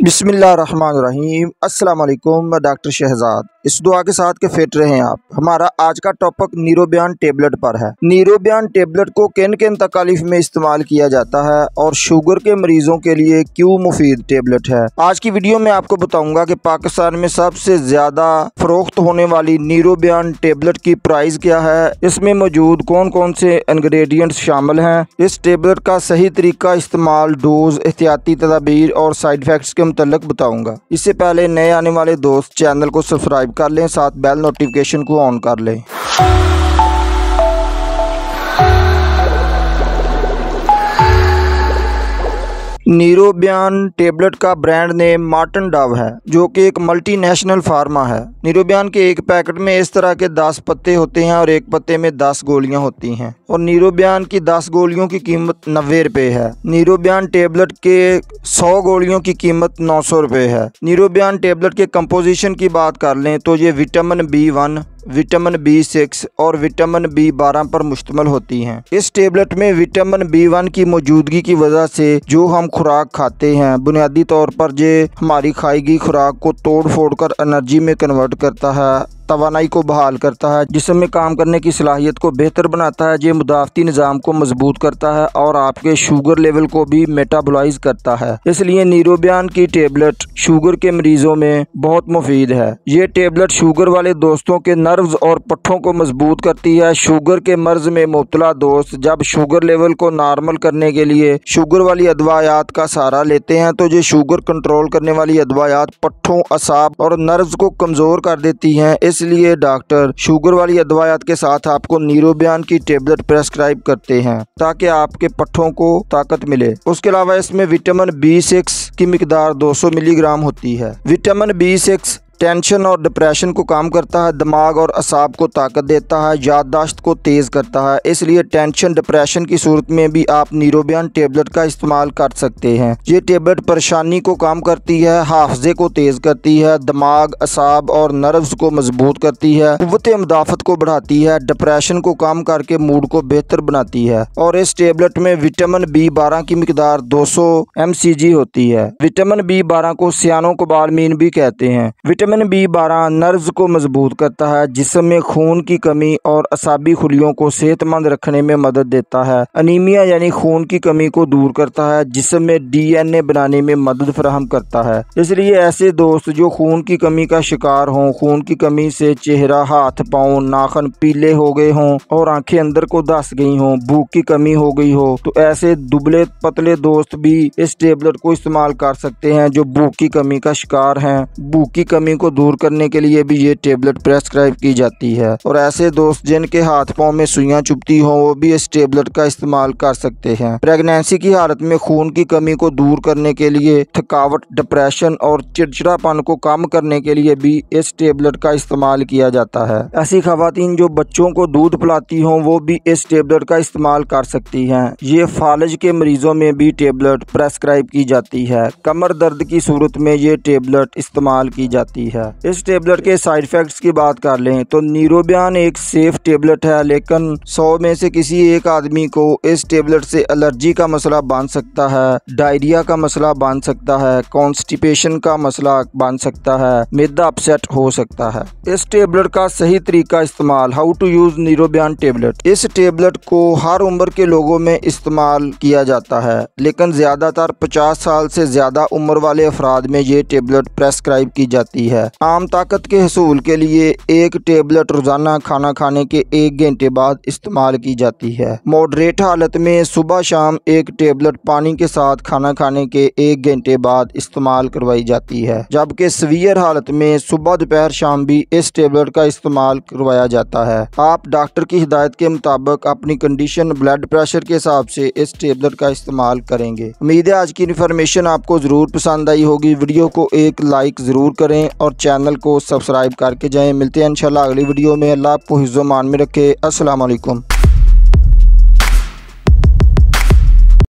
बिस्मिल्लाहिर्रहमानिर्रहीम। अस्सलाम वालेकुम। मैं डॉक्टर शहजाद। इस दुआ के साथ के फिट रहें आप। हमारा आज का टॉपिक नीरोबियान टेबलेट पर है। नीरोबियान टेबलेट को किन किन तकालीफ में इस्तेमाल किया जाता है और शुगर के मरीजों के लिए क्यों मुफीद टेबलेट है। आज की वीडियो में आपको बताऊंगा कि पाकिस्तान में सबसे ज्यादा फरोख्त होने वाली नीरोबियान टेबलेट की प्राइस क्या है, इसमें मौजूद कौन कौन से इंग्रेडिएंट्स शामिल हैं, इस टेबलेट का सही तरीका इस्तेमाल, डोज, एहतियाती तदाबीर और साइड इफेक्ट्स के मुतल्लिक बताऊंगा। इससे पहले नए आने वाले दोस्त चैनल को सब्सक्राइब कर लें, साथ बेल नोटिफिकेशन को ऑन कर लें। नीरोबियान टेबलेट का ब्रांड नेम मार्टन डव है, जो कि एक मल्टीनेशनल फार्मा है। नीरोबियान के एक पैकेट में इस तरह के 10 पत्ते होते हैं और एक पत्ते में 10 गोलियां होती हैं और नीरोबियान की 10 गोलियों की कीमत 90 रुपये है। नीरोबियान टेबलेट के 100 गोलियों की कीमत 900 रुपये है। नीरोबियान टेबलेट के कंपोजिशन की बात कर लें तो ये विटामिन B1, विटामिन B6 और विटामिन B12 पर मुश्तमिल होती हैं। इस टेबलेट में विटामिन B1 की मौजूदगी की वजह से जो हम खुराक खाते हैं, बुनियादी तौर पर ये हमारी खाई गई खुराक को तोड़ फोड़ कर एनर्जी में कन्वर्ट करता है, तवानाई को बहाल करता है, जिस्म में काम करने की सलाहियत को बेहतर बनाता है, ये मुदाफ़ती निज़ाम को मजबूत करता है और आपके शुगर लेवल को भी मेटाबोलाइज करता है। इसलिए नीरोबियान की टेबलेट शुगर के मरीजों में बहुत मुफीद है। ये टेबलेट शुगर वाले दोस्तों के नर्व्स और पट्ठों को मजबूत करती है। शुगर के मर्ज में मुब्तला दोस्त जब शुगर लेवल को नॉर्मल करने के लिए शुगर वाली अदवायात का सहारा लेते हैं तो ये शुगर कंट्रोल करने वाली अदवायात पट्ठों, असाब और नर्व्स को कमज़ोर कर देती हैं। इसलिए डॉक्टर शुगर वाली अदवायात के साथ आपको नीरोबियान की टेबलेट प्रेस्क्राइब करते हैं ताकि आपके पट्ठों को ताकत मिले। उसके अलावा इसमें विटामिन B6 की मिकदार 200 मिलीग्राम होती है। विटामिन B6 टेंशन और डिप्रेशन को कम करता है, दिमाग और असाब को ताकत देता है, याददाश्त को तेज़ करता है। इसलिए टेंशन, डिप्रेशन की सूरत में भी आप नीरोबियान टेबलेट का इस्तेमाल कर सकते हैं। ये टेबलेट परेशानी को कम करती है, हाफजे को तेज़ करती है, दिमाग, असाब और नर्व्स को मजबूत करती है, कुव्वत मुदाफ़त को बढ़ाती है, डिप्रेशन को कम करके मूड को बेहतर बनाती है। और इस टेबलेट में विटामिन B12 की मिकदार 200 mcg होती है। विटामिन B12 को सियानोकोबालामीन भी कहते हैं। विटामिन B12 नर्व्स को मजबूत करता है, जिस्म में खून की कमी और असाबी खुलियों को सेहतमंद रखने में मदद देता है। अनीमिया यानी खून की कमी को दूर करता है, जिस्म में DNA बनाने में मदद फराहम करता है। इसलिए ऐसे दोस्त जो खून की कमी का शिकार हों, खून की कमी से चेहरा, हाथ, पाँव, नाखून पीले हो गए हों और आंखें अंदर को धंस गई हों, भूख की कमी हो गई हो, तो ऐसे दुबले पतले दोस्त भी इस टेबलेट को इस्तेमाल कर सकते हैं जो भूख की कमी का शिकार हैं। भूख की कमी को दूर करने के लिए भी ये टेबलेट प्रेस्क्राइब की जाती है। और ऐसे दोस्त जिनके हाथ पांव में सुइयां चुभती हो वो भी इस टेबलेट का इस्तेमाल कर सकते हैं। प्रेगनेंसी की हालत में खून की कमी को दूर करने के लिए, थकावट, डिप्रेशन और चिड़चिड़ापन को कम करने के लिए भी इस टेबलेट का इस्तेमाल किया जाता है। ऐसी खवातीन जो बच्चों को दूध पिलाती हों वो भी इस टेबलेट का इस्तेमाल कर सकती हैं। ये फालज के मरीजों में भी टेबलेट प्रेस्क्राइब की जाती है। कमर दर्द की सूरत में ये टेबलेट इस्तेमाल की जाती है। इस टेबलेट के साइड इफेक्ट्स की बात कर लें तो नीरोबियान एक सेफ टेबलेट है, लेकिन 100 में से किसी एक आदमी को इस टेबलेट से एलर्जी का मसला बन सकता है, डायरिया का मसला बन सकता है, कॉन्स्टिपेशन का मसला बन सकता है, मैदा अपसेट हो सकता है। इस टेबलेट का सही तरीका इस्तेमाल, हाउ टू यूज नीरोबियान टेबलेट। इस टेबलेट को हर उम्र के लोगों में इस्तेमाल किया जाता है, लेकिन ज्यादातर 50 साल से ज्यादा उम्र वाले अफराद में ये टेबलेट प्रेस्क्राइब की जाती है। आम ताकत के हसूल के लिए एक टेबलेट रोजाना खाना खाने के 1 घंटे बाद इस्तेमाल की जाती है। मॉडरेट हालत में सुबह शाम एक टेबलेट पानी के साथ खाना खाने के 1 घंटे बाद इस्तेमाल करवाई जाती है, जबकि सीवियर हालत में सुबह, दोपहर, शाम भी इस टेबलेट का इस्तेमाल करवाया जाता है। आप डॉक्टर की हिदायत के मुताबिक अपनी कंडीशन, ब्लड प्रेशर के हिसाब से इस टेबलेट का इस्तेमाल करेंगे। उम्मीद है आज की इन्फॉर्मेशन आपको जरूर पसंद आई होगी। वीडियो को एक लाइक जरूर करें और चैनल को सब्सक्राइब करके जाएं। मिलते हैं इंशाल्लाह अगली वीडियो में। अल्लाह आपको हिफ्ज़-ओ-मान में रखे। अस्सलाम वालेकुम।